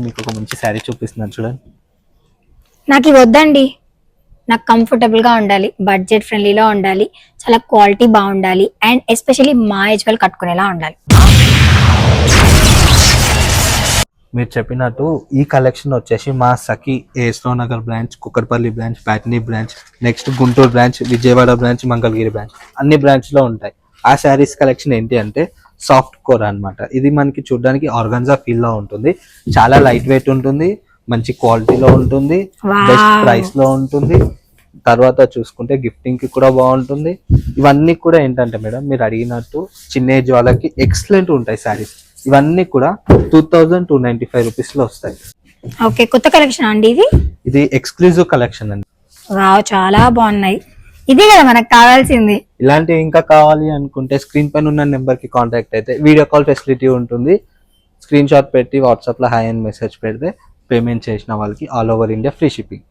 నేను మీకు ఒక మంచి శారీ చూపిస్తున్నాను చూడండి. నాకు ఇవి వద్దండి, నాకు కంఫర్టబుల్గా ఉండాలి, బడ్జెట్ ఫ్రెండ్లీలో ఉండాలి, చాలా క్వాలిటీ బాగుండాలి, అండ్ ఎస్పెషల్లీ మా ఏజ్ వాళ్ళు కట్టుకునేలా ఉండాలి. మీరు చెప్పినట్టు ఈ కలెక్షన్ వచ్చేసి మా Sakhi SR Nagar branch, Kukatpally branch, Patny branch, next Guntur branch, Vijayawada branch, Mangalagiri branch అన్ని బ్రాంచ్లో ఉంటాయి. ఆ శారీస్ కలెక్షన్ ఏంటి అంటే సాఫ్ట్ కోర్ అన్నమాట. ఇది మనకి చూడడానికి ఆర్గాన్జా ఫీల్ లో ఉంటుంది, చాలా లైట్ వెయిట్ ఉంటుంది, మంచి క్వాలిటీలో ఉంటుంది, బెస్ట్ ప్రైస్ లో ఉంటుంది. తర్వాత చూసుకుంటే గిఫ్టింగ్ కి కూడా బాగుంటుంది. ఇవన్నీ కూడా ఏంటంటే మేడం మీరు అడిగినట్టు చిన్న ఏజ్ వాళ్ళకి ఎక్సలెంట్ ఉంటాయి శారీస్. ఇవన్నీ కూడా 2295 రూపీస్ లో వస్తాయి. ఓకే, కొత్త కలెక్షన్ అండి ఇది? ఇది ఎక్స్క్లూజివ్ కలెక్షన్ అండి. వావ్, చాలా బాగున్నాయి. ఇదే కదా మనకు కావాల్సింది. ఇలాంటివి ఇంకా కావాలి అనుకుంటే స్క్రీన్ పైన ఉన్న నెంబర్ కి కాంటాక్ట్ అయితే వీడియో కాల్ ఫెసిలిటీ ఉంటుంది. స్క్రీన్ షాట్ పెట్టి వాట్సాప్ లో హాయ్ అని మెసేజ్ పెడితే పేమెంట్ చేసిన వాళ్ళకి all over India free shipping.